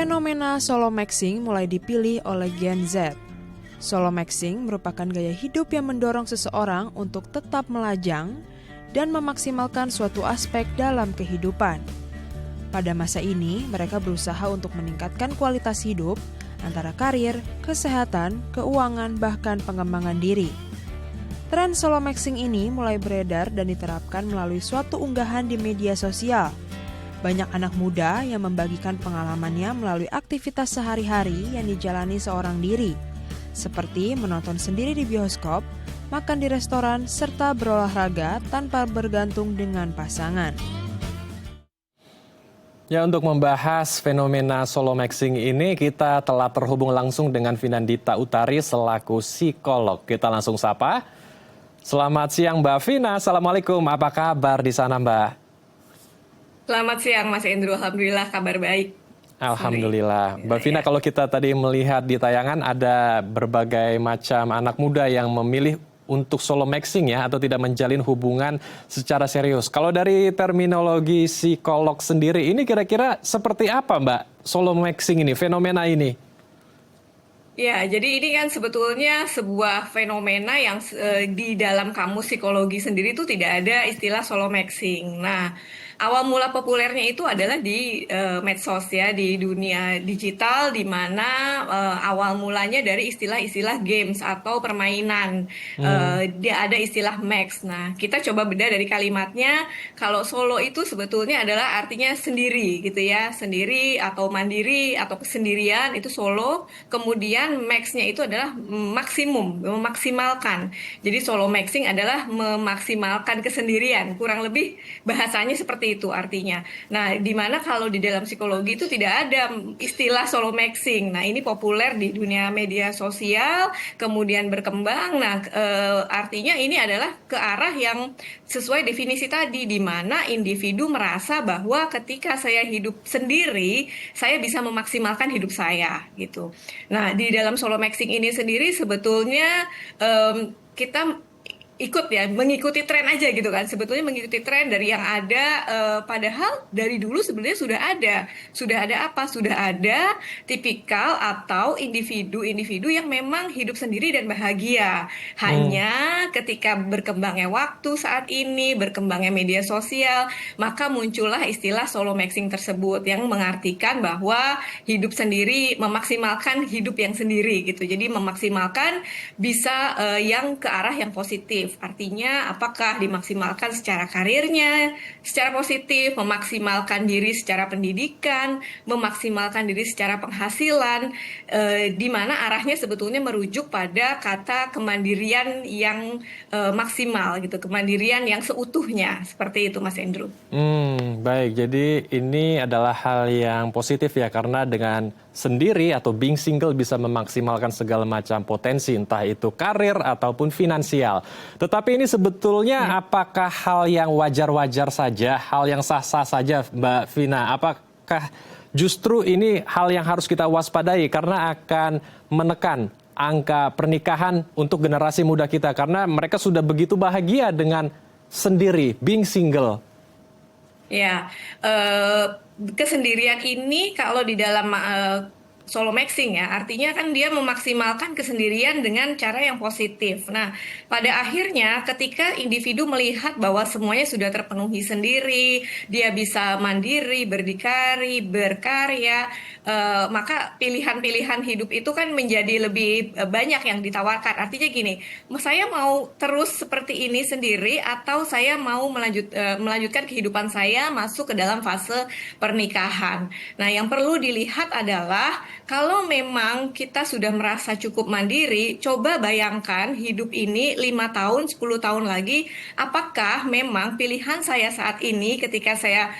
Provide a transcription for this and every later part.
Fenomena solo maxing mulai dipilih oleh Gen Z. Solo maxing merupakan gaya hidup yang mendorong seseorang untuk tetap melajang dan memaksimalkan suatu aspek dalam kehidupan. Pada masa ini, mereka berusaha untuk meningkatkan kualitas hidup antara karir, kesehatan, keuangan, bahkan pengembangan diri. Tren solo maxing ini mulai beredar dan diterapkan melalui suatu unggahan di media sosial. Banyak anak muda yang membagikan pengalamannya melalui aktivitas sehari-hari yang dijalani seorang diri, seperti menonton sendiri di bioskop, makan di restoran, serta berolahraga tanpa bergantung dengan pasangan. Ya, untuk membahas fenomena solo maxing ini, kita telah terhubung langsung dengan Vinandita Utari selaku psikolog. Kita langsung sapa. Selamat siang Mbak Vina, Assalamualaikum. Apa kabar di sana Mbak? Selamat siang Mas Endro, Alhamdulillah kabar baik. Alhamdulillah. Mbak Vina, kalau kita tadi melihat di tayangan ada berbagai macam anak muda yang memilih untuk solo maxing ya, atau tidak menjalin hubungan secara serius. Kalau dari terminologi psikolog sendiri, ini kira-kira seperti apa Mbak solo maxing ini, fenomena ini? Ya, jadi ini kan sebetulnya sebuah fenomena yang di dalam kamus psikologi sendiri itu tidak ada istilah solo maxing. Nah, awal mula populernya itu adalah di medsos ya, di dunia digital, di mana awal mulanya dari istilah-istilah games atau permainan. Dia ada istilah max. Nah, kita coba bedah dari kalimatnya. Kalau solo itu sebetulnya adalah artinya sendiri gitu ya, sendiri atau mandiri atau kesendirian itu solo. Kemudian max-nya itu adalah maksimum, memaksimalkan. Jadi solo maxing adalah memaksimalkan kesendirian. Kurang lebih bahasanya seperti itu artinya. Nah, di mana kalau di dalam psikologi itu tidak ada istilah solo maxing. Nah, ini populer di dunia media sosial, kemudian berkembang. Nah, artinya ini adalah ke arah yang sesuai definisi tadi, di mana individu merasa bahwa ketika saya hidup sendiri, saya bisa memaksimalkan hidup saya gitu. Nah, di dalam solo maxing ini sendiri sebetulnya kita ikut ya, mengikuti tren aja gitu kan. Sebetulnya mengikuti tren dari yang ada, padahal dari dulu sebenarnya sudah ada apa? Sudah ada tipikal atau individu yang memang hidup sendiri dan bahagia. Hanya ketika berkembangnya waktu saat ini, berkembangnya media sosial, maka muncullah istilah solo maxing tersebut yang mengartikan bahwa hidup sendiri, memaksimalkan hidup yang sendiri gitu. Jadi memaksimalkan bisa yang ke arah yang positif. Artinya apakah dimaksimalkan secara karirnya, secara positif, memaksimalkan diri secara pendidikan, memaksimalkan diri secara penghasilan, di mana arahnya sebetulnya merujuk pada kata kemandirian yang maksimal gitu, kemandirian yang seutuhnya, seperti itu Mas Andrew. Baik, jadi ini adalah hal yang positif ya, karena dengan sendiri atau being single bisa memaksimalkan segala macam potensi, entah itu karir ataupun finansial. Tetapi ini sebetulnya apakah hal yang wajar-wajar saja, hal yang sah-sah saja Mbak Vina? Apakah justru ini hal yang harus kita waspadai karena akan menekan angka pernikahan untuk generasi muda kita, karena mereka sudah begitu bahagia dengan sendiri, being single? Ya, kesendirian ini kalau di dalam solo maxing ya, artinya kan dia memaksimalkan kesendirian dengan cara yang positif. Nah, pada akhirnya ketika individu melihat bahwa semuanya sudah terpenuhi sendiri, dia bisa mandiri, berdikari, berkarya, maka pilihan-pilihan hidup itu kan menjadi lebih banyak yang ditawarkan. Artinya gini, saya mau terus seperti ini sendiri atau saya mau melanjutkan kehidupan saya masuk ke dalam fase pernikahan. Nah, yang perlu dilihat adalah kalau memang kita sudah merasa cukup mandiri, coba bayangkan hidup ini 5 tahun, 10 tahun lagi, apakah memang pilihan saya saat ini ketika saya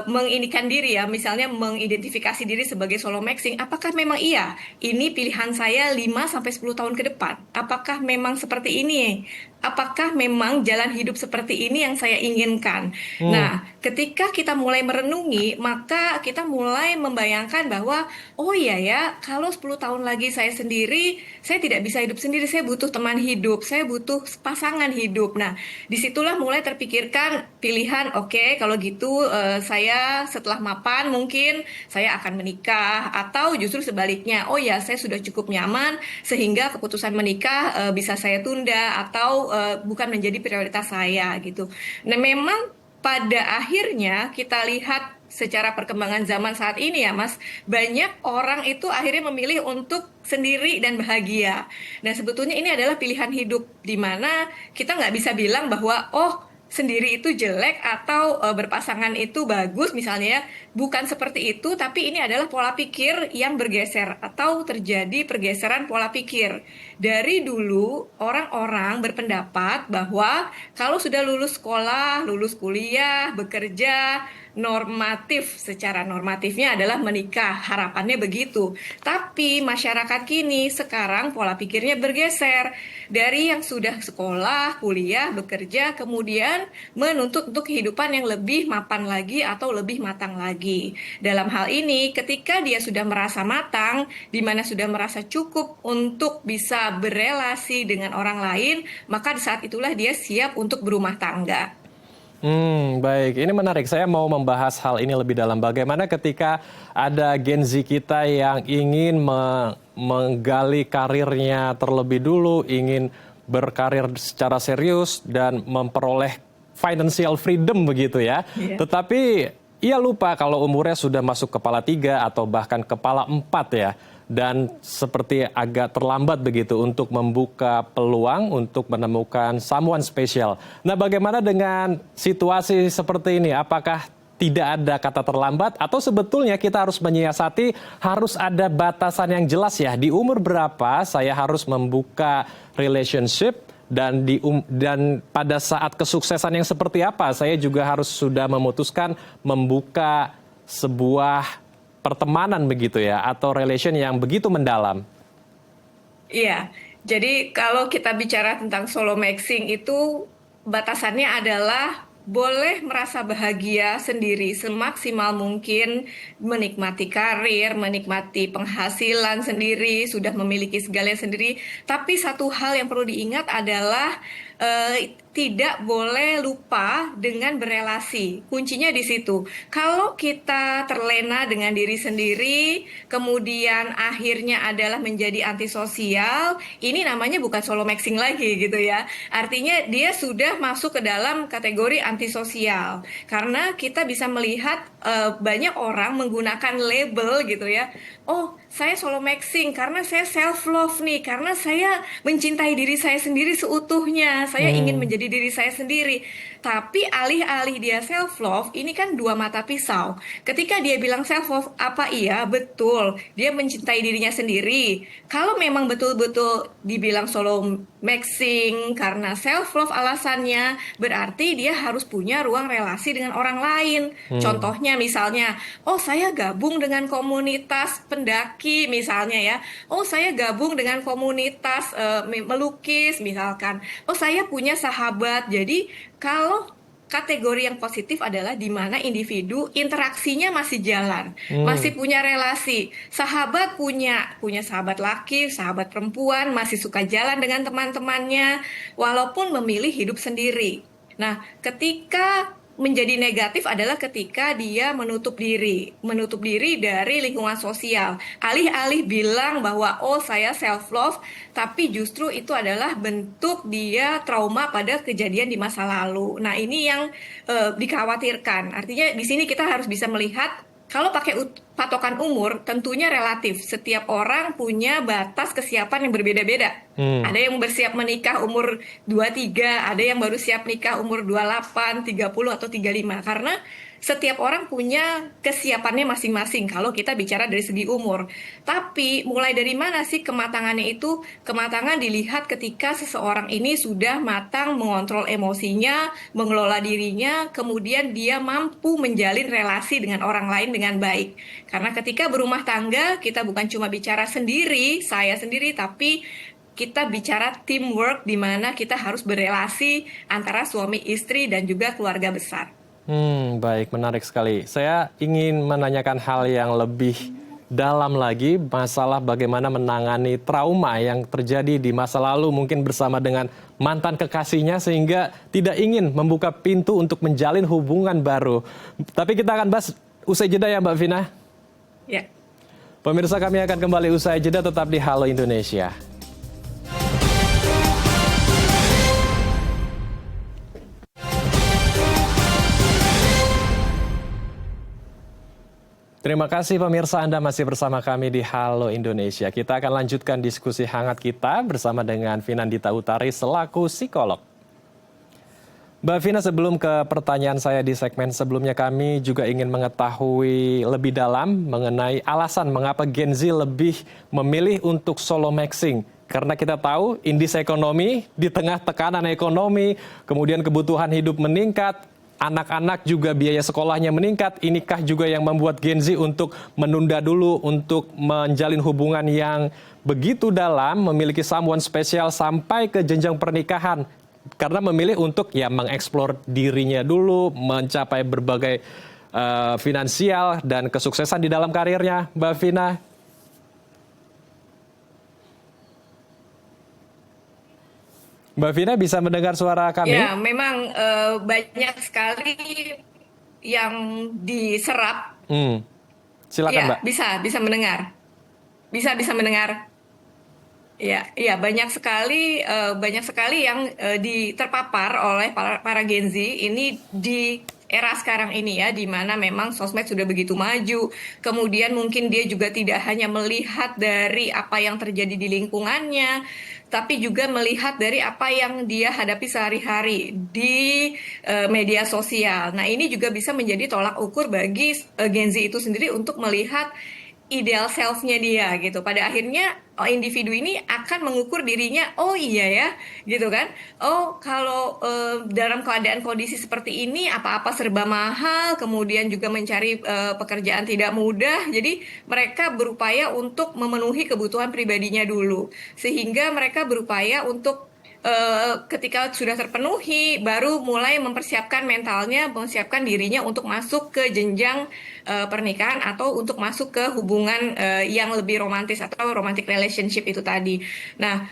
menginikan diri ya, misalnya mengidentifikasi diri sebagai solo maxing, apakah memang iya ini pilihan saya 5-10 tahun ke depan? Apakah memang seperti ini? Apakah memang jalan hidup seperti ini yang saya inginkan? Nah, ketika kita mulai merenungi, maka kita mulai membayangkan bahwa, oh iya ya, kalau 10 tahun lagi saya sendiri, saya tidak bisa hidup sendiri, saya butuh teman hidup, saya butuh pasangan hidup. Nah, disitulah mulai terpikirkan pilihan, oke, kalau gitu saya setelah mapan mungkin saya akan menikah, atau justru sebaliknya, oh ya, saya sudah cukup nyaman, sehingga keputusan menikah bisa saya tunda, atau bukan menjadi prioritas saya, gitu. Nah, memang pada akhirnya kita lihat secara perkembangan zaman saat ini ya Mas, banyak orang itu akhirnya memilih untuk sendiri dan bahagia. Nah sebetulnya ini adalah pilihan hidup di mana kita nggak bisa bilang bahwa oh sendiri itu jelek atau berpasangan itu bagus misalnya ya. Bukan seperti itu, tapi ini adalah pola pikir yang bergeser atau terjadi pergeseran pola pikir. Dari dulu orang-orang berpendapat bahwa kalau sudah lulus sekolah, lulus kuliah, bekerja, normatif, secara normatifnya adalah menikah, harapannya begitu. Tapi masyarakat kini sekarang pola pikirnya bergeser dari yang sudah sekolah, kuliah, bekerja, kemudian menuntut untuk kehidupan yang lebih mapan lagi atau lebih matang lagi. Dalam hal ini, ketika dia sudah merasa matang, di mana sudah merasa cukup untuk bisa berelasi dengan orang lain, maka di saat itulah dia siap untuk berumah tangga. Baik. Ini menarik. Saya mau membahas hal ini lebih dalam. Bagaimana ketika ada Gen Z kita yang ingin menggali karirnya terlebih dulu, ingin berkarir secara serius dan memperoleh financial freedom begitu ya. Iya. Tetapi ia lupa kalau umurnya sudah masuk kepala 3 atau bahkan kepala 4 ya. Dan seperti agak terlambat begitu untuk membuka peluang untuk menemukan someone special. Nah, bagaimana dengan situasi seperti ini? Apakah tidak ada kata terlambat atau sebetulnya kita harus menyiasati, harus ada batasan yang jelas ya, di umur berapa saya harus membuka relationship dan dan pada saat kesuksesan yang seperti apa saya juga harus sudah memutuskan membuka sebuah pertemanan begitu ya, atau relation yang begitu mendalam. Iya, jadi kalau kita bicara tentang solo maxing itu batasannya adalah boleh merasa bahagia sendiri semaksimal mungkin, menikmati karir, menikmati penghasilan sendiri, sudah memiliki segalanya sendiri. Tapi satu hal yang perlu diingat adalah tidak boleh lupa dengan berelasi. Kuncinya di situ. Kalau kita terlena dengan diri sendiri, kemudian akhirnya adalah menjadi antisosial, ini namanya bukan solo maxing lagi gitu ya. Artinya dia sudah masuk ke dalam kategori antisosial. Karena kita bisa melihat banyak orang menggunakan label gitu ya. Oh, saya solo maxing karena saya self love nih, karena saya mencintai diri saya sendiri seutuhnya. Saya ingin menjadi diri saya sendiri. Tapi alih-alih dia self love, ini kan dua mata pisau. Ketika dia bilang self love, apa iya? Betul. Dia mencintai dirinya sendiri. Kalau memang betul-betul dibilang solo maxing karena self love alasannya, berarti dia harus punya ruang relasi dengan orang lain. Contohnya misalnya, oh saya gabung dengan komunitas pendaki misalnya ya. Oh saya gabung dengan komunitas melukis misalkan. Oh saya punya sahabat. Jadi kalau kategori yang positif adalah di mana individu interaksinya masih jalan, masih punya relasi. Sahabat punya sahabat laki, sahabat perempuan, masih suka jalan dengan teman-temannya, walaupun memilih hidup sendiri. Nah, ketika menjadi negatif adalah ketika dia menutup diri dari lingkungan sosial. Alih-alih bilang bahwa oh saya self love, tapi justru itu adalah bentuk dia trauma pada kejadian di masa lalu. Nah, ini yang dikhawatirkan. Artinya di sini kita harus bisa melihat kalau pakai patokan umur, tentunya relatif. Setiap orang punya batas kesiapan yang berbeda-beda. Ada yang bersiap menikah umur 23, ada yang baru siap nikah umur 28, 30, atau 35. Karena setiap orang punya kesiapannya masing-masing kalau kita bicara dari segi umur. Tapi mulai dari mana sih kematangannya itu? Kematangan dilihat ketika seseorang ini sudah matang mengontrol emosinya, mengelola dirinya, kemudian dia mampu menjalin relasi dengan orang lain dengan baik. Karena ketika berumah tangga, kita bukan cuma bicara sendiri, saya sendiri, tapi kita bicara teamwork di mana kita harus berelasi antara suami istri dan juga keluarga besar. Baik, menarik sekali. Saya ingin menanyakan hal yang lebih dalam lagi, masalah bagaimana menangani trauma yang terjadi di masa lalu, mungkin bersama dengan mantan kekasihnya, sehingga tidak ingin membuka pintu untuk menjalin hubungan baru. Tapi kita akan bahas usai jeda ya Mbak Vina. Ya. Pemirsa, kami akan kembali usai jeda, tetap di Halo Indonesia. Terima kasih pemirsa, Anda masih bersama kami di Halo Indonesia. Kita akan lanjutkan diskusi hangat kita bersama dengan Vinandita Utari selaku psikolog. Mbak Vina, sebelum ke pertanyaan saya di segmen sebelumnya, kami juga ingin mengetahui lebih dalam mengenai alasan mengapa Gen Z lebih memilih untuk solo maxing. Karena kita tahu indeks ekonomi di tengah tekanan ekonomi, kemudian kebutuhan hidup meningkat, anak-anak juga biaya sekolahnya meningkat. Inikah juga yang membuat Gen Z untuk menunda dulu untuk menjalin hubungan yang begitu dalam, memiliki someone spesial sampai ke jenjang pernikahan? Karena memilih untuk ya mengeksplor dirinya dulu, mencapai berbagai finansial dan kesuksesan di dalam karirnya, Mbak Vina. Mbak Vina bisa mendengar suara kami? Ya, memang banyak sekali yang diserap. Silakan, Ya, Mbak. bisa mendengar. Bisa mendengar. Ya, banyak sekali yang terpapar oleh para Gen Z ini di era sekarang ini ya, di mana memang sosmed sudah begitu maju. Kemudian mungkin dia juga tidak hanya melihat dari apa yang terjadi di lingkungannya, tapi juga melihat dari apa yang dia hadapi sehari-hari di media sosial. Nah, ini juga bisa menjadi tolak ukur bagi Gen Z itu sendiri untuk melihat ideal self-nya dia gitu. Pada akhirnya individu ini akan mengukur dirinya, oh iya ya, gitu kan. Oh, kalau dalam keadaan kondisi seperti ini apa-apa serba mahal, kemudian juga mencari pekerjaan tidak mudah. Jadi mereka berupaya untuk memenuhi kebutuhan pribadinya dulu. Sehingga mereka berupaya untuk ketika sudah terpenuhi, baru mulai mempersiapkan mentalnya, mempersiapkan dirinya untuk masuk ke jenjang pernikahan atau untuk masuk ke hubungan yang lebih romantis atau romantic relationship itu tadi. Nah,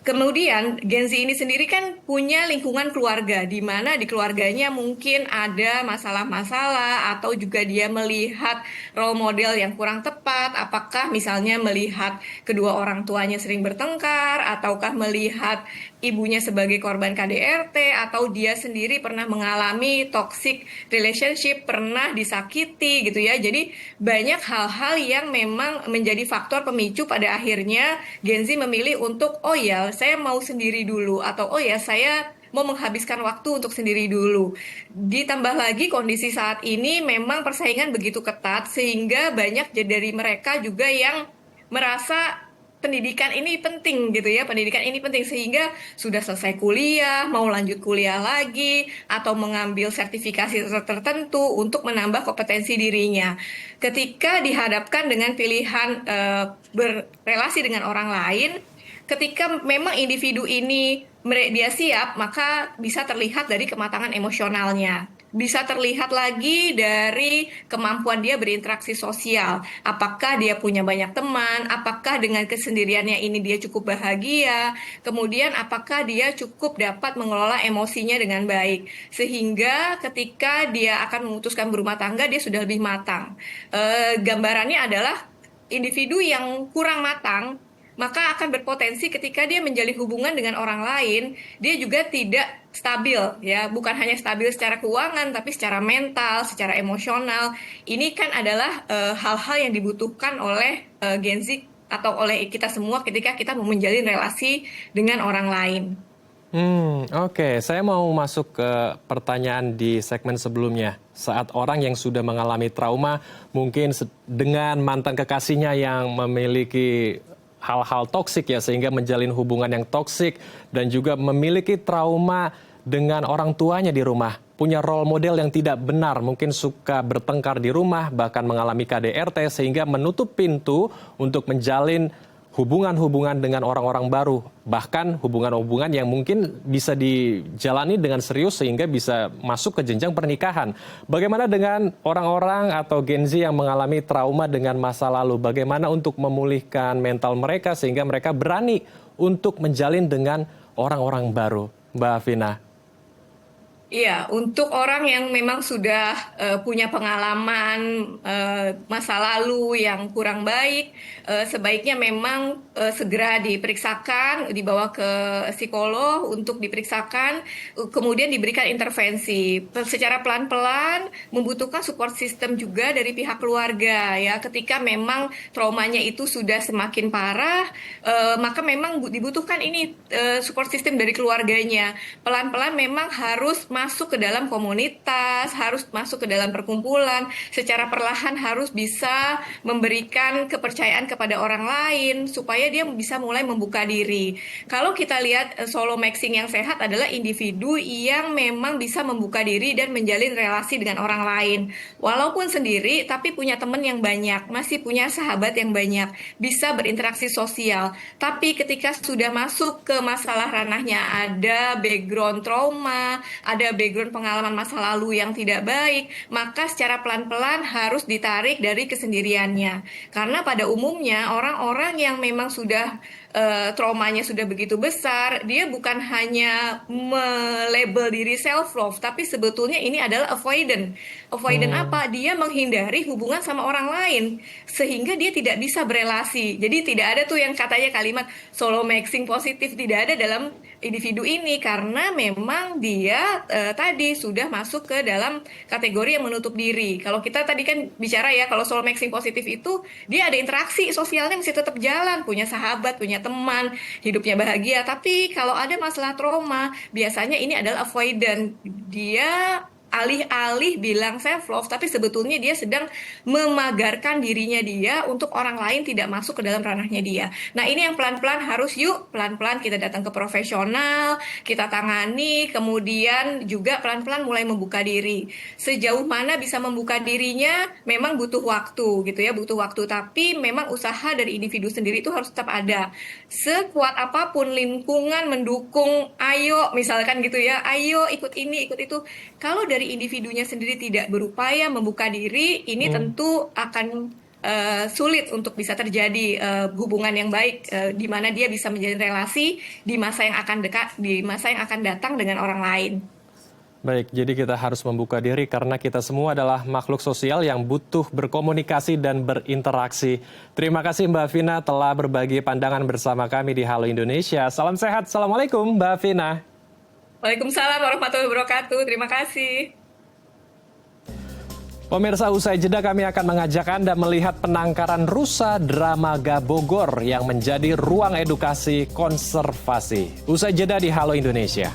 kemudian Gen Z ini sendiri kan punya lingkungan keluarga, di mana di keluarganya mungkin ada masalah-masalah atau juga dia melihat role model yang kurang tepat, apakah misalnya melihat kedua orang tuanya sering bertengkar, ataukah melihat ibunya sebagai korban KDRT, atau dia sendiri pernah mengalami toxic relationship, pernah disakiti gitu ya. Jadi banyak hal-hal yang memang menjadi faktor pemicu pada akhirnya Gen Z memilih untuk, oh ya saya mau sendiri dulu, atau oh ya saya mau menghabiskan waktu untuk sendiri dulu. Ditambah lagi kondisi saat ini memang persaingan begitu ketat, sehingga banyak dari mereka juga yang merasa pendidikan ini penting gitu ya, pendidikan ini penting, sehingga sudah selesai kuliah, mau lanjut kuliah lagi, atau mengambil sertifikasi tertentu untuk menambah kompetensi dirinya. Ketika dihadapkan dengan pilihan berrelasi dengan orang lain, ketika memang individu ini dia siap, maka bisa terlihat dari kematangan emosionalnya. Bisa terlihat lagi dari kemampuan dia berinteraksi sosial. Apakah dia punya banyak teman, apakah dengan kesendiriannya ini dia cukup bahagia, kemudian apakah dia cukup dapat mengelola emosinya dengan baik. Sehingga ketika dia akan memutuskan berumah tangga, dia sudah lebih matang. Gambarannya adalah individu yang kurang matang, maka akan berpotensi ketika dia menjalin hubungan dengan orang lain, dia juga tidak stabil ya, bukan hanya stabil secara keuangan tapi secara mental, secara emosional. Ini kan adalah hal-hal yang dibutuhkan oleh Gen Z atau oleh kita semua ketika kita mau menjalin relasi dengan orang lain. Oke. Saya mau masuk ke pertanyaan di segmen sebelumnya. Saat orang yang sudah mengalami trauma, mungkin dengan mantan kekasihnya yang memiliki hal-hal toksik ya, sehingga menjalin hubungan yang toksik dan juga memiliki trauma dengan orang tuanya di rumah, punya role model yang tidak benar, mungkin suka bertengkar di rumah, bahkan mengalami KDRT, sehingga menutup pintu untuk menjalin hubungan-hubungan dengan orang-orang baru, bahkan hubungan-hubungan yang mungkin bisa dijalani dengan serius sehingga bisa masuk ke jenjang pernikahan. Bagaimana dengan orang-orang atau Gen Z yang mengalami trauma dengan masa lalu? Bagaimana untuk memulihkan mental mereka sehingga mereka berani untuk menjalin dengan orang-orang baru, Mbak Vina? Iya, untuk orang yang memang sudah punya pengalaman masa lalu yang kurang baik, sebaiknya memang segera diperiksakan, dibawa ke psikolog untuk diperiksakan, kemudian diberikan intervensi. Secara pelan-pelan membutuhkan support system juga dari pihak keluarga ya. Ketika memang traumanya itu sudah semakin parah, maka memang dibutuhkan ini support system dari keluarganya. Pelan-pelan memang harus masuk ke dalam komunitas, harus masuk ke dalam perkumpulan, secara perlahan harus bisa memberikan kepercayaan kepada orang lain supaya dia bisa mulai membuka diri. Kalau kita lihat solo maxing yang sehat adalah individu yang memang bisa membuka diri dan menjalin relasi dengan orang lain. Walaupun sendiri tapi punya teman yang banyak, masih punya sahabat yang banyak, bisa berinteraksi sosial. Tapi ketika sudah masuk ke masalah ranahnya ada background trauma, ada background pengalaman masa lalu yang tidak baik, maka secara pelan-pelan harus ditarik dari kesendiriannya. Karena pada umumnya orang-orang yang memang sudah traumanya sudah begitu besar, dia bukan hanya melabel diri self-love, tapi sebetulnya ini adalah avoidant. Avoidant apa? Dia menghindari hubungan sama orang lain, sehingga dia tidak bisa berelasi. Jadi tidak ada tuh yang katanya kalimat solo maxing positif, tidak ada dalam individu ini, karena memang dia tadi sudah masuk ke dalam kategori yang menutup diri. Kalau kita tadi kan bicara ya, kalau solo maxing positif itu dia ada interaksi sosialnya masih tetap jalan, punya sahabat, punya teman, hidupnya bahagia. Tapi kalau ada masalah trauma, biasanya ini adalah avoidant. Dia alih-alih bilang self love, tapi sebetulnya dia sedang memagarkan dirinya dia untuk orang lain tidak masuk ke dalam ranahnya dia. Nah, ini yang pelan-pelan harus pelan-pelan kita datang ke profesional, kita tangani, kemudian juga pelan-pelan mulai membuka diri. Sejauh mana bisa membuka dirinya memang butuh waktu gitu ya, butuh waktu, tapi memang usaha dari individu sendiri itu harus tetap ada. Sekuat apapun lingkungan mendukung, ayo misalkan gitu ya, ayo ikut ini, ikut itu. Kalau dari individunya sendiri tidak berupaya membuka diri, ini tentu akan sulit untuk bisa terjadi hubungan yang baik di mana dia bisa menjalin relasi di masa yang akan dekat, di masa yang akan datang dengan orang lain. Baik, jadi kita harus membuka diri karena kita semua adalah makhluk sosial yang butuh berkomunikasi dan berinteraksi. Terima kasih Mbak Vina telah berbagi pandangan bersama kami di Halo Indonesia. Salam sehat. Assalamualaikum Mbak Vina. Waalaikumsalam warahmatullahi wabarakatuh. Terima kasih. Pemirsa, usai jeda kami akan mengajak Anda melihat penangkaran rusa Dramaga Bogor yang menjadi ruang edukasi konservasi. Usai jeda di Halo Indonesia.